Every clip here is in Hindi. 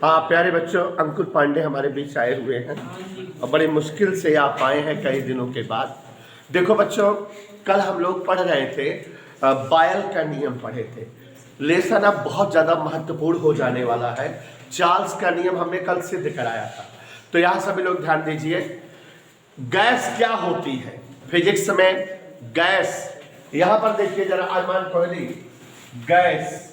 प्यारे बच्चों, अंकुर पांडे हमारे बीच आए हुए हैं और बड़ी मुश्किल से आप आए हैं कई दिनों के बाद। देखो बच्चों, कल हम लोग पढ़ रहे थे, बायल का नियम पढ़े थे। लेसन अब बहुत ज़्यादा महत्वपूर्ण हो जाने वाला है। चार्ल्स का नियम हमने कल सिद्ध कराया था। तो यहाँ सभी लोग ध्यान दीजिए, गैस क्या होती है फिजिक्स में। गैस, यहाँ पर देखिए जरा अरमान कोहली, गैस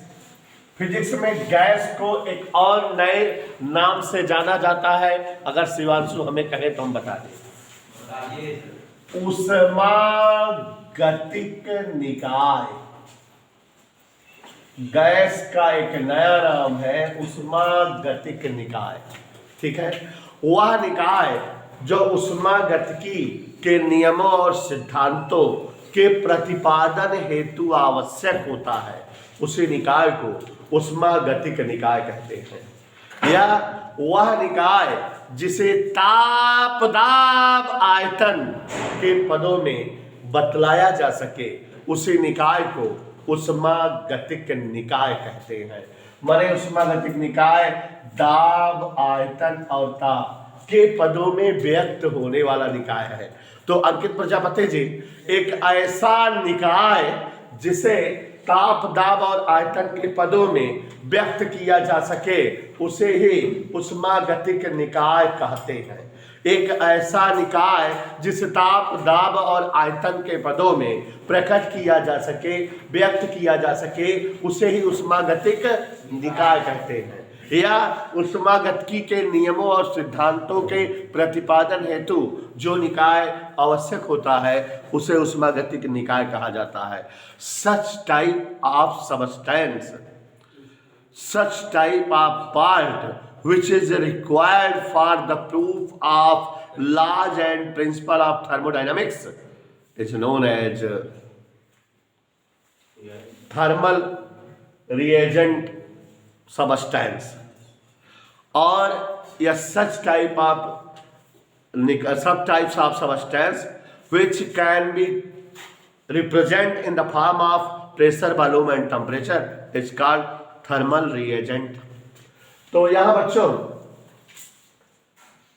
फिजिक्स में गैस को एक और नए नाम से जाना जाता है। अगर शिवांशु हमें कहे तो हम बता दें, ऊष्मागतिक निकाय। गैस का एक नया नाम है ऊष्मागतिक निकाय। ठीक है, वह निकाय जो ऊष्मागतिकी के नियमों और सिद्धांतों के प्रतिपादन हेतु आवश्यक होता है, उसी निकाय को ऊष्मागतिक निकाय कहते हैं। या वह निकाय जिसे ताप दाब आयतन के पदों में बतलाया जा सके, उसी निकाय को ऊष्मागतिक निकाय कहते हैं। माने ऊष्मागतिक निकाय दाब, आयतन और ताप के पदों में व्यक्त होने वाला निकाय है। तो अंकित प्रजापति जी, एक ऐसा निकाय जिसे ताप, दाब और आयतन के पदों में व्यक्त किया जा सके, उसे ही ऊष्मागतिक निकाय कहते हैं। एक ऐसा निकाय जिसे ताप, दाब और आयतन के पदों में प्रकट किया जा सके, व्यक्त किया जा सके, उसे ही ऊष्मागतिक निकाय कहते हैं। या ऊष्मागतिकी के नियमों और सिद्धांतों के प्रतिपादन हेतु जो निकाय आवश्यक होता है, उसे ऊष्मागतिक निकाय कहा जाता है। Such type of substance, such type of part which is required for the proof of laws and principle of thermodynamics is known as thermal reagent substance. और यह such type of subtypes of substance which can be represent in the form of pressure, volume and temperature is called thermal reagent. तो यहां बच्चों,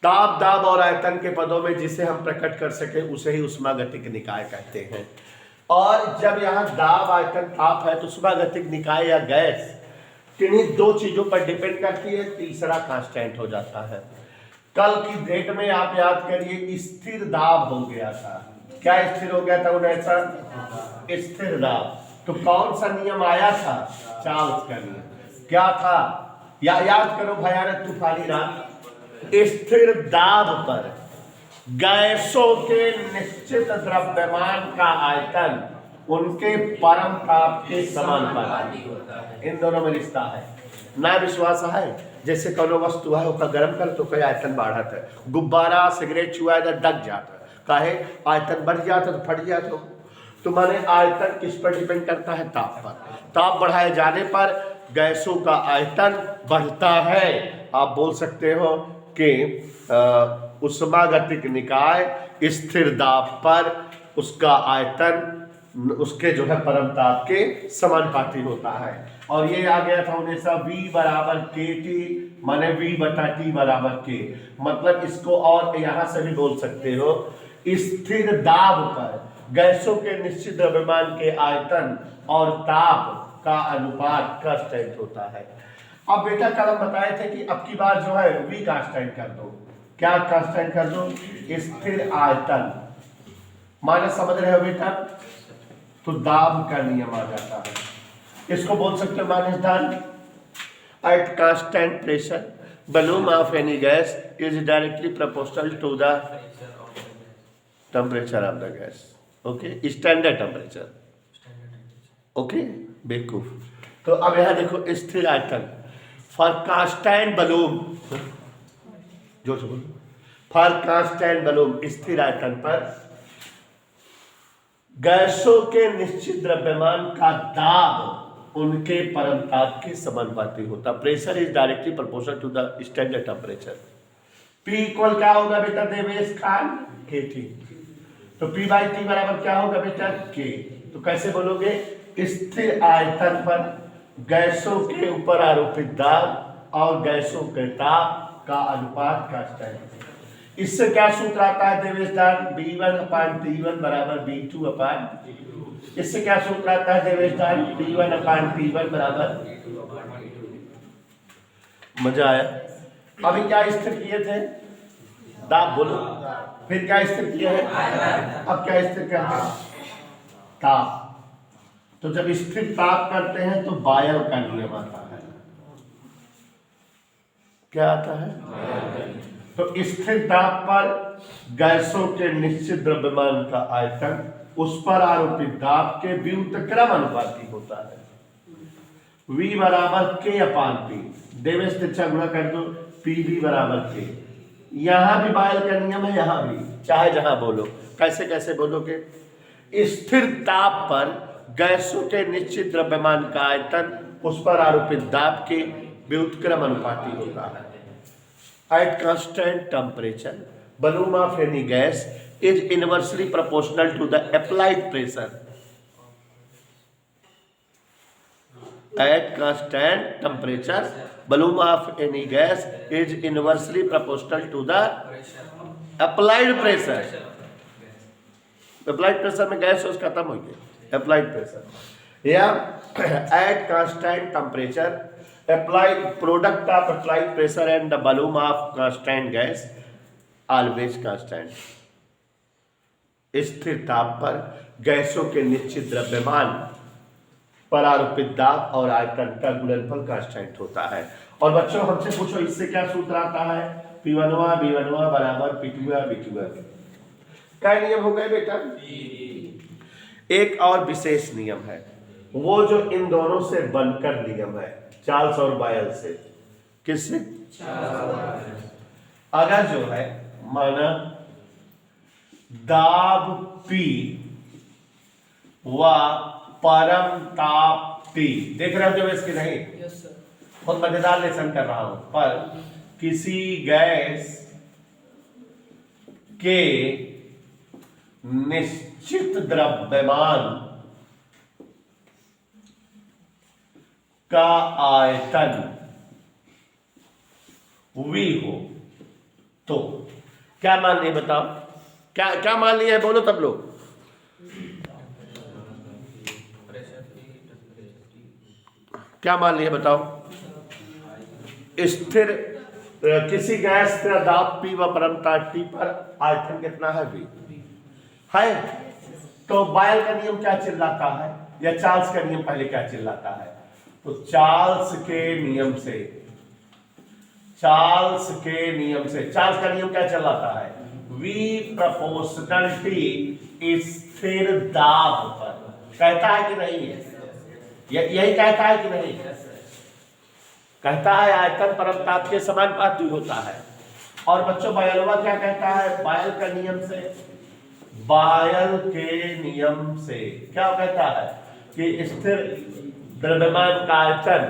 ताप, दाब और आयतन के पदों में जिसे हम प्रकट कर सके, उसे ही ऊष्मागतिक निकाय कहते हैं। और जब यहां दाब, आयतन, ताप है तो ऊष्मागतिक निकाय या गैस किन्हीं दो चीजों पर डिपेंड करती है, तीसरा कांस्टेंट हो जाता है। कल की डेट में आप याद करिए, स्थिर दाब हो गया था। क्या स्थिर हो गया था? ऐसा स्थिर दाब। तो कौन सा नियम आया था? चार्ल्स का नियम। क्या था? याद करो, भयानक तूफानी रात। स्थिर दाब पर गैसों के निश्चित द्रव्यमान का आयतन उनके परम ताप के समानुपाती होता है। इन दोनों में रिश्ता है। ना विश्वास है, जैसे कोनो वस्तु है उसका गर्म कर तो कोई आयतन बढ़ता है। गुब्बारा, सिगरेट छुआ तो डक जाता है, काहे? आयतन बढ़ जाता तो फट जाता। तो माने आयतन किस पर डिपेंड करता है? ताप पर। ताप बढ़ाए जाने पर गैसों का आयतन बढ़ता है। आप बोल सकते हो कि ऊष्मागतिक निकाय स्थिर दाब पर उसका आयतन उसके जो है परम ताप के समानुपाती होता है। और ये आ गया था हमेशा V बराबर KT, माने V/T बराबर K। मतलब इसको और यहाँ से भी बोल सकते हो, स्थिर दाब पर गैसों के निश्चित द्रव्यमान के आयतन और ताप का अनुपात कांस्टेंट होता है। अब बेटा कल हम बताए थे कि अब की बार जो है V कांस्टेंट कर दो। क्या कांस्टेंट कर दो? स्थिर आयतन। माने समझ रहे हो बेटा? तो दाब का नियम आ जाता है। इसको बोल सकते हो माइनस दान। At constant pressure volume of any gas is directly proportional to the temperature of the gas. Okay, standard temperature. Okay, बेवकूफ। तो अब यहां देखो, स्थिर आयतन फॉर कांस्टेंट वॉल्यूम, जो फॉर कांस्टेंट वॉल्यूम, स्थिर आयतन पर गैसों के निश्चित द्रव्यमान का दाब उनके परम ताप के समानुपाती होता। Pressure is directly proportional to the standard temperature. P equal क्या होगा बेटा? देवेश खान, KT। तो P/T बराबर क्या होगा बेटा? K। तो कैसे बोलोगे? स्थिर आयतन पर गैसों के ऊपर आरोपित दाब और गैसों के ताप का अनुपात कांस्टेंट। इससे क्या सूत्र आता है देवेश दान? B1/T1 बराबर B2/T2। इससे क्या सूत्र आता है देवेश दान? P1/T1 बराबर। मजा आया? अभी क्या स्थिर किए थे? दाब बोलो। फिर क्या स्थिर किया है? अब क्या स्थिर करते हैं? ताप। तो जब स्थिर ताप करते हैं तो बायल का नियम आता है। क्या आता है? तो स्थिर ताप पर गैसों के निश्चित द्रव्यमान का आयतन उस पर आरोपित दाब के व्युत्क्रम अनुपाती होता है। V बराबर K/P। देवेश दीक्षा गुणा कर दो, PV बराबर K। यहां भी बायल का नियम है, यहां भी, चाहे जहां बोलो। कैसे कैसे बोलोगे? स्थिर ताप पर गैसों के निश्चित द्रव्यमान का आयतन उस पर आरोपित दाब के व्युत्क्रम अनुपाती होता है। At constant temperature volume of any gas is inversely proportional to the applied pressure. At constant temperature volume of any gas is inversely proportional to the applied pressure. Applied pressure में गैस खत्म हो गई, अप्लाइड प्रेशर या at constant temperature applied product of applied pressure and the volume of constant gas always constant. स्थिर ताप पर गैसों के निश्चित द्रव्यमान पर आरोपित दाब और आयतन का गुणनफल कांस्टेंट होता है। और बच्चों हमसे पूछो इससे क्या सूत्र आता है? P1 B1 बराबर P2 B2। क्या नियम हो गए बेटा? एक और विशेष नियम है, वो जो इन दोनों से बनकर नियम है, चार्ल्स और बायल से। किससे? अगर जो है माना दाब P व परम ताप T, देख रहे हो जो इसके नहीं? Yes sir. बहुत मजेदार लेसन कर रहा हूं। पर किसी गैस के निश्चित द्रव्यमान का आयतन V हो तो क्या मान लिए बताओ? क्या क्या मान लिया है? बोलो तब लोग। क्या मान लिया बताओ? स्थिर किसी गैस का दाब P व परम ताप T पर आयतन कितना है? V है। तो बायल का नियम क्या चिल्लाता है, या चार्ल्स का नियम पहले क्या चिल्लाता है? तो चार्ल्स के नियम से, चार्ल्स का नियम क्या चिल्लाता है? V प्रोपोर्शनल T स्थिर दाब पर। कहता है कि नहीं है? यही कहता है कि नहीं? कहता है आयतन परम ताप के समानुपाती होता है। और बच्चों बायलवा क्या कहता है? बायल का नियम से, बायल के नियम से क्या कहता है कि स्थिर द्रव्यमान का आयतन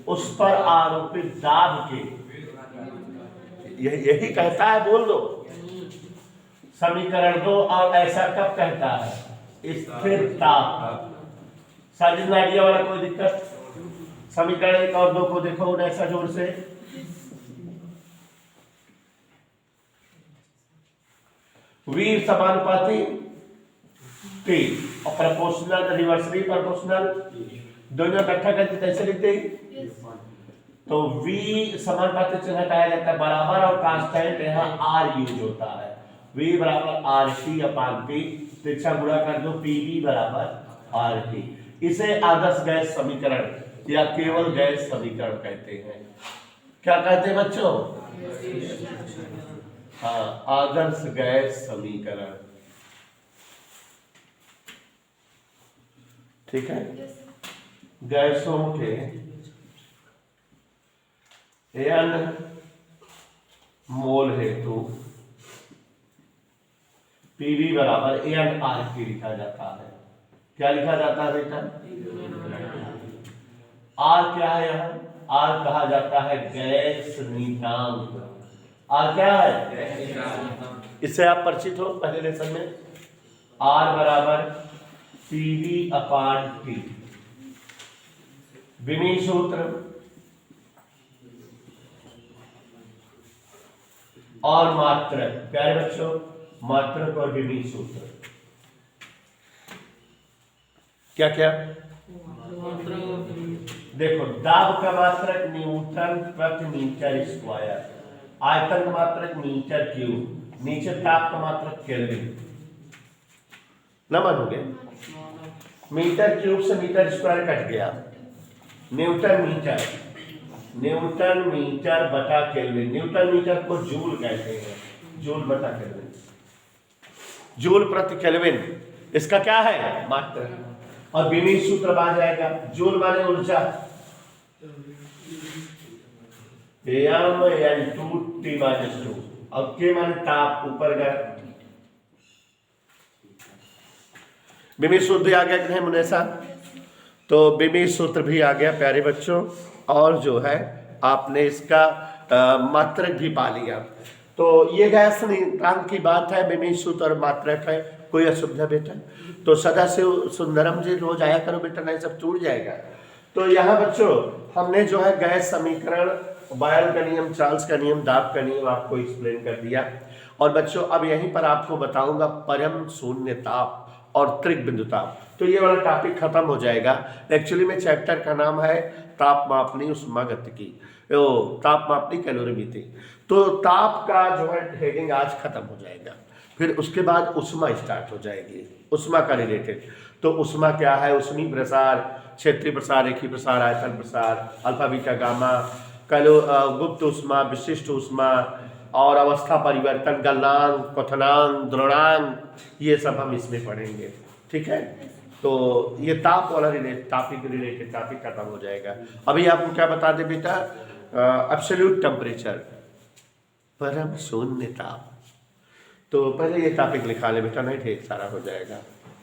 उस पर आरोपित दाब के, यही कहता है। बोल दो समीकरण 2। और ऐसा कब कहता है? स्थिर ताप। साजिद आइडिया वाला कोई दिक्कत? समीकरण 1 और 2 को देखो ऐसा जोर से। V समानुपाती T और प्रोपोर्शनल रिवर्सली प्रोपोर्शनल दोनों इकट्ठा करके कैसे लिखते हैं? तो V समानुपाती चिन्ह हटाया जाता है, बराबर और कांस्टेंट यहाँ R यूज होता है। V बराबर RT/P, दीक्षा गुणा कर दो, PV बराबर RT। इसे आदर्श गैस समीकरण या केवल गैस समीकरण कहते हैं। क्या कहते हैं बच्चों? हाँ, आदर्श गैस समीकरण। ठीक है। गैसों के n मोल हेतु PV बराबर A/RT लिखा जाता है। क्या लिखा जाता है बेटा? R क्या है? यहाँ R कहा जाता है गैस नियतांक। R क्या है? इससे आप परिचित हो पहले लेसन में। R बराबर PV/T। विनी सूत्र और मात्रक। प्यारे बच्चों, मात्रक और विमीय सूत्र क्या क्या? देखो, दाब का मात्रक न्यूटन प्रति मीटर स्क्वायर, आयतन का मात्रक मीटर क्यूब, नीचे ताप का मात्रक केल्विन। न मानोगे? मीटर क्यूब से मीटर स्क्वायर कट गया, न्यूटन मीटर, न्यूटन मीटर बटा केल्विन। न्यूटन मीटर को जूल कहते हैं, जूल बटा केल्विन, जूल प्रति केल्विन इसका क्या है? मात्रक। और विमीय सूत्र आ जाएगा, जूल माने ऊर्जा, N2 T-2, और K माने ताप, ऊपर गया। विमीय सूत्र आ गया कि नहीं मुनेसा? तो विमीय सूत्र भी आ गया प्यारे बच्चों, और जो है आपने इसका मात्रक भी पा लिया। तो ये गैस नियतांक की बात है, विमीय सूत्र और मात्रक है, कोई असुविधा बेटा? तो सदा से सुंदरम जी रोज आया करो बेटा, नहीं सब टूट जाएगा। तो यहाँ बच्चों हमने जो है गैस समीकरण, बॉयल का नियम, चार्ल्स का नियम, दाब का नियम आपको एक्सप्लेन कर दिया। और बच्चों अब यहीं पर आपको बताऊंगा परम शून्य ताप और त्रिक बिंदु ताप। तो ये वाला टॉपिक खत्म हो जाएगा। एक्चुअली में चैप्टर का नाम है ताप मापनी उष्मागतिकी, ताप मापनी कैलोरीमीट्री। तो ताप का जो है हेडिंग आज खत्म हो जाएगा, फिर उसके बाद उष्मा स्टार्ट हो जाएगी, उष्मा का रिलेटेड। तो उष्मा क्या है? ऊष्मीय प्रसार, क्षेत्रीय प्रसार, रेखीय प्रसार, आयतन प्रसार, अल्फा बीटा गामा, गुप्त उष्मा, विशिष्ट उष्मा, और अवस्था परिवर्तन, गलनांक, क्वथनांक, द्रवणांक, ये सब हम इसमें पढ़ेंगे। ठीक है, तो ये ताप वाला रिलेटेड टॉपिक खत्म हो जाएगा। अभी आपको क्या बता दें बेटा? एब्सोल्यूट टेम्परेचर, परम शून्य ताप। तो पहले ये टॉपिक लिखा ले बेटा, नहीं ढेर सारा हो जाएगा।